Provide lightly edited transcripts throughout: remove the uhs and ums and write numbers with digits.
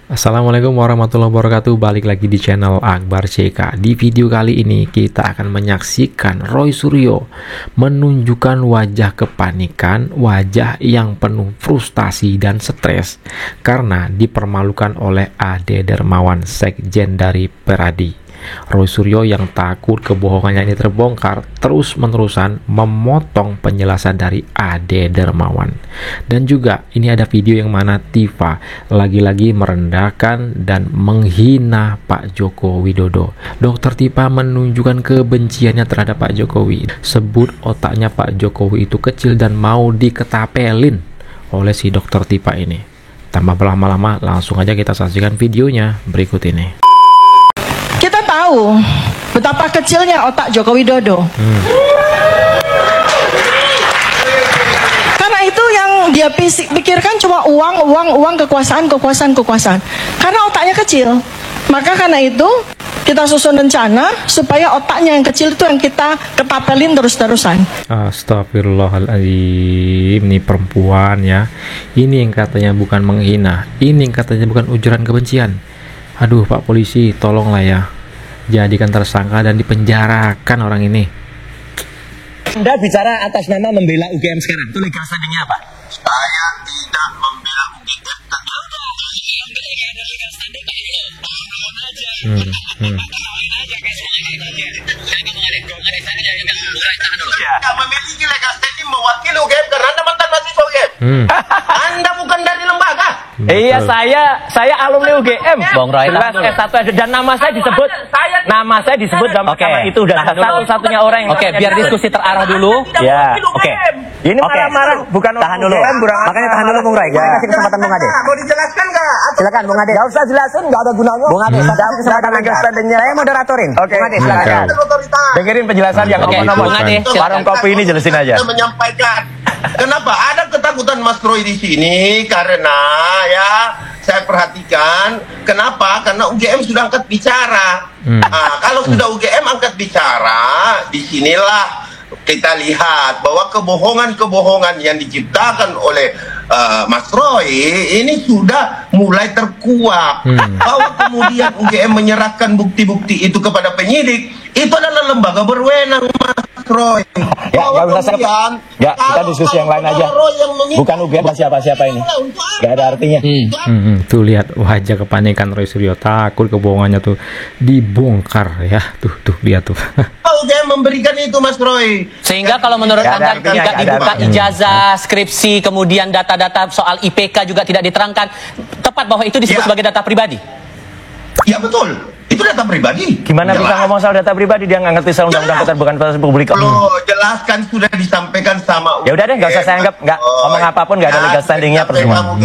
Assalamualaikum warahmatullahi wabarakatuh. Balik lagi di channel Akbar CK. Di video kali ini kita akan menyaksikan Roy Suryo menunjukkan wajah kepanikan, wajah yang penuh frustasi dan stres karena dipermalukan oleh Ade Dermawan, sekjen dari Peradi. Roy Suryo yang takut kebohongannya ini terbongkar terus-menerusan memotong penjelasan dari Ade Dermawan. Dan juga ini ada video yang mana Tifa lagi-lagi merendahkan dan menghina Pak Joko Widodo. Dokter Tifa menunjukkan kebenciannya terhadap Pak Jokowi, sebut otaknya Pak Jokowi itu kecil dan mau diketapelin oleh si Dokter Tifa ini. Tanpa berlama-lama, langsung aja kita saksikan videonya berikut ini. Kita tahu betapa kecilnya otak Joko Widodo. Karena itu yang dia pikirkan cuma uang, kekuasaan. Karena otaknya kecil. Maka karena itu kita susun rencana supaya otaknya yang kecil itu yang kita ketapelin terus-terusan. Astagfirullahaladzim, ini perempuan ya. Ini yang katanya bukan menghina, ini yang katanya bukan ujaran kebencian. Aduh Pak Polisi, tolonglah ya, jadikan tersangka dan dipenjarakan orang ini. Anda bicara atas nama membela UGM sekarang, itu legal standingnya apa? Saya tidak membela UGM Tidak memiliki legal standing mewakili UGM karena Anda mantan mahasiswa UGM. Anda bukan dari lembaga. Iya, saya alumni UGM. Bang Roy, S1 dan nama saya disebut. Nama saya disebut dalam rekaman itu dan satu-satunya orang yang. Oke, biar diskusi terarah dulu. Ya, oke. Ini marah-marah bukan tahan dulu. Makanya tahan dulu Bung Roy. Kita kasih kesempatan Bung Ade. Mau dijelaskan nggak? Silakan Bung Ade. Enggak usah jelasin, enggak ada gunanya. Bung Ade, kesempatan legal standingnya. Saya moderatorin. Oke, Bung Ade, silakan. Dengerin penjelasan yang ngomong Bung Ade. Warung kopi ini jelasin aja. Saya menyampaikan. Kenapa ada ketakutan Mas Roy di sini? Karena ya saya perhatikan. Kenapa? Karena UGM sudah angkat bicara. Nah, kalau sudah UGM angkat bicara, disinilah kita lihat bahwa kebohongan-kebohongan yang diciptakan oleh Mas Roy ini sudah mulai terkuak. Bahwa kemudian UGM menyerahkan bukti-bukti itu kepada penyidik, itu adalah lembaga berwenang Mas Roy. Ya, nggak usah serempet. Ya, kita diskusi yang lain aja. Bukan UGM siapa-siapa ini. Nggak ada artinya. Tuh lihat wajah kepanikan Roy Suryo, takut kebohongannya tuh dibongkar ya. Tuh lihat tuh. UGM memberikan itu Mas Roy. Sehingga kalau menurut Anda tidak dibuka ijazah, skripsi, kemudian data-data soal IPK juga tidak diterangkan, tepat bahwa itu disebut sebagai data pribadi? Ya betul, itu data pribadi. Gimana bisa ngomong soal data pribadi, dia nggak ngerti soal undang-undang keterbukaan publik kok. Loh, jelaskan sudah disampaikan sama UGM. Ya udah deh, nggak usah saya anggap, nggak ngomong apapun, nggak ada legal standingnya percuma.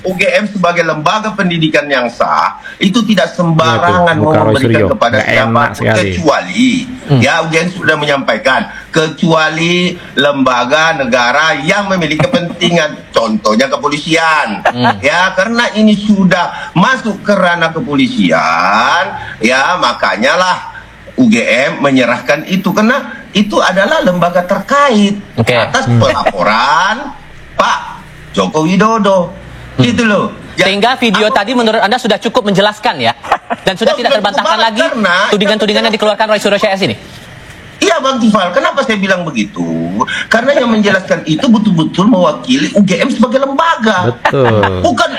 UGM sebagai lembaga pendidikan yang sah itu tidak sembarangan memberikan kepada siapa kecuali ya UGM sudah menyampaikan kecuali lembaga negara yang memiliki kepentingan, contohnya kepolisian. Ya, karena ini sudah masuk ke ranah kepolisian, ya makanya lah UGM menyerahkan itu karena itu adalah lembaga terkait atas pelaporan Pak Joko Widodo. Gitu loh. Sehingga video tadi menurut Anda sudah cukup menjelaskan ya, dan sudah tidak terbantahkan lagi tudingan-tudingan yang dikeluarkan Roy Suryo CS ini. Iya Bang Tifal, kenapa saya bilang begitu? Karena yang menjelaskan itu betul-betul mewakili UGM sebagai lembaga. Betul. Bukan.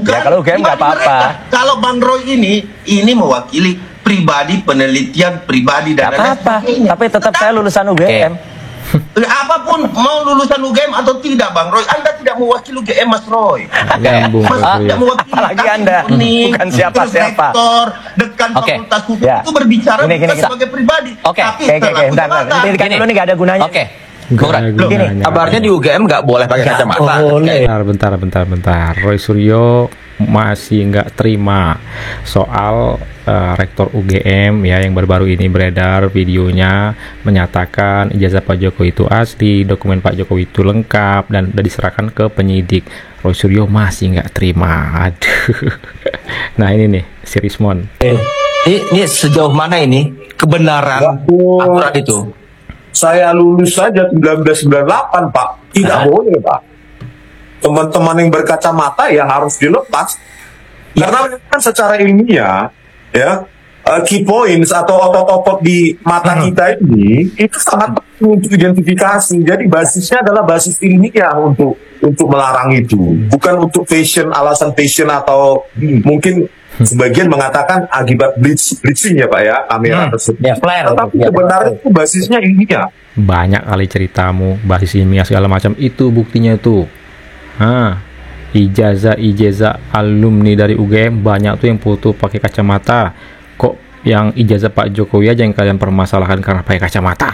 Ya, kalau UGM nggak apa-apa. Kalau Bang Roy ini mewakili pribadi, penelitian pribadi dan apa-apa. Tapi tetap saya lulusan UGM. Apapun mau lulusan UGM atau tidak Bang Roy, Anda tidak mewakili UGM Mas Roy. Mas tidak mewakili. Apalagi Anda, bukan siapa-siapa. Dekan Fakultas Hukum itu berbicara sebagai pribadi. Oke, bentar. Ini nggak ada gunanya. Oke. Kabarnya di UGM nggak boleh pakai kacamata. Bentar. Roy Suryo masih nggak terima soal rektor UGM ya yang baru-baru ini beredar videonya menyatakan ijazah Pak Jokowi itu asli, dokumen Pak Jokowi itu lengkap dan sudah diserahkan ke penyidik. Roy Suryo masih nggak terima. Aduh. Nah ini nih si Rismon. Ini sejauh mana ini kebenaran aturan itu? Saya lulus saja 1998, Pak. Tidak boleh, Pak. Teman-teman yang berkacamata ya harus dilepas. Karena kan secara ilmiah, ya, key points atau otot-otot di mata kita ini itu sangat penting untuk identifikasi. Jadi basisnya adalah basis ilmiah untuk melarang itu, bukan untuk alasan fashion atau mungkin sebagian mengatakan akibat bleaching ya Pak ya, kamera tersebut. Ya, Tetapi sebenarnya itu basisnya ilmiah. Banyak kali ceritamu basis ilmiah segala macam, itu buktinya tuh. Ijazah alumni dari UGM banyak tuh yang foto pakai kacamata. Kok yang ijazah Pak Jokowi aja yang kalian permasalahkan karena pakai kacamata?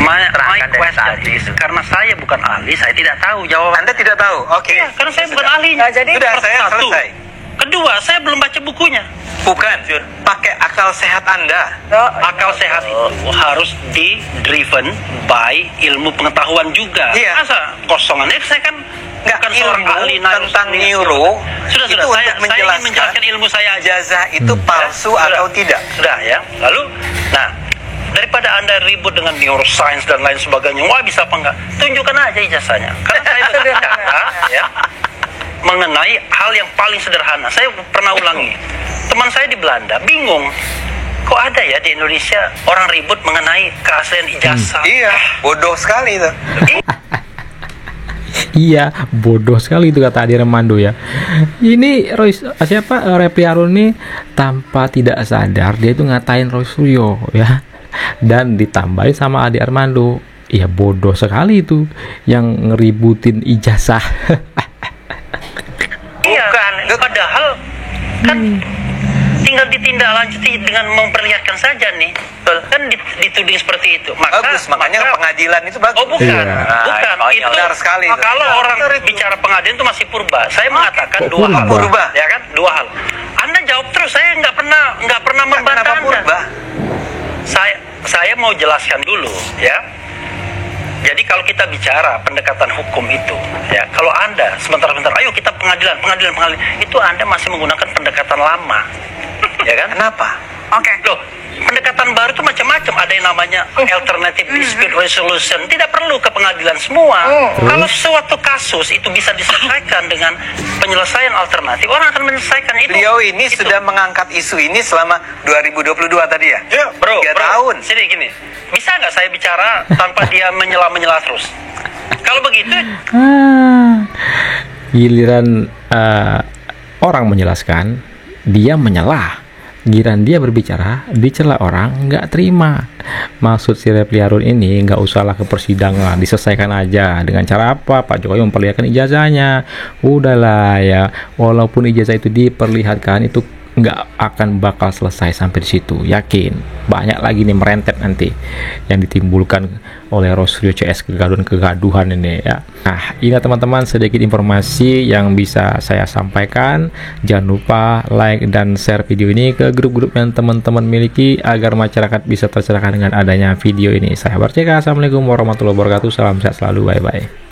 My question is, karena saya bukan ahli, saya tidak tahu jawaban. Anda tidak tahu? Oke. Ya, karena saya bukan ahlinya. Jadi Sudah, saya selesai. Kedua, saya belum baca bukunya. Bukan, pakai akal sehat Anda. Akal sehat itu harus di-driven by ilmu pengetahuan juga. Iya. Masa kosongan? Saya kan bukan seorang ahli tentang neuro. Sudah, itu saya untuk ingin menjelaskan ilmu saya aja. Ijazah itu palsu atau tidak? Sudah ya. Lalu, daripada Anda ribut dengan neuroscience dan lain sebagainya, wah bisa apa enggak? Tunjukkan aja ijazahnya. Karena saya berbicara ya, mengenai hal yang paling sederhana. Saya pernah ulangi. Teman saya di Belanda bingung. Kok ada ya di Indonesia orang ribut mengenai keaslian ijazah? Iya, bodoh sekali itu. Iya, bodoh sekali itu kata Adi Armando ya. Ini Refli Harun ini tanpa tidak sadar dia itu ngatain Roy Suryo ya. Dan ditambahin sama Adi Armando. Iya, bodoh sekali itu yang ngeributin ijazah. Iya, padahal kan tinggal ditindaklanjuti dengan memperlihatkan saja nih. Kan dituding seperti itu. Makanya pengadilan itu bagus. Oh bukan, bukan. Itu benar sekali. Kalau orang bicara pengadilan itu masih purba. Saya mengatakan dua hal. Purba, ya kan? Dua hal. Anda jawab terus. Saya nggak pernah membantah Anda. Purba? Saya mau jelaskan dulu, ya. Jadi kalau kita bicara pendekatan hukum itu, ya, kalau Anda sebentar-sebentar, ayo kita pengadilan, itu Anda masih menggunakan pendekatan lama, ya kan? Kenapa? Oke. Loh, pendekatan baru itu macam-macam. Ada yang namanya alternative dispute resolution. Tidak perlu ke pengadilan semua. Kalau suatu kasus itu bisa diselesaikan dengan penyelesaian alternatif, orang akan menyelesaikan itu. Beliau ini sudah mengangkat isu ini selama 2022 tadi ya? Ya, bro. 3 tahun. Sini gini. Bisa nggak saya bicara tanpa dia menyela terus? Kalau begitu, giliran orang menjelaskan, dia menyelah. Giliran dia berbicara, dicela orang, nggak terima. Maksud si Refli Harun ini nggak usahlah ke persidangan, diselesaikan aja. Dengan cara apa? Pak Jokowi memperlihatkan ijazahnya. Udahlah ya, walaupun ijazah itu diperlihatkan, itu nggak akan bakal selesai sampai di situ. Yakin banyak lagi nih merentet nanti yang ditimbulkan oleh Roy Suryo CS, kegaduhan ini ya. Nah, ini teman-teman sedikit informasi yang bisa saya sampaikan. Jangan lupa like dan share video ini ke grup-grup yang teman-teman miliki agar masyarakat bisa tercerahkan dengan adanya video ini. Saya Akbar CK. Assalamualaikum warahmatullahi wabarakatuh. Salam sehat selalu. Bye bye.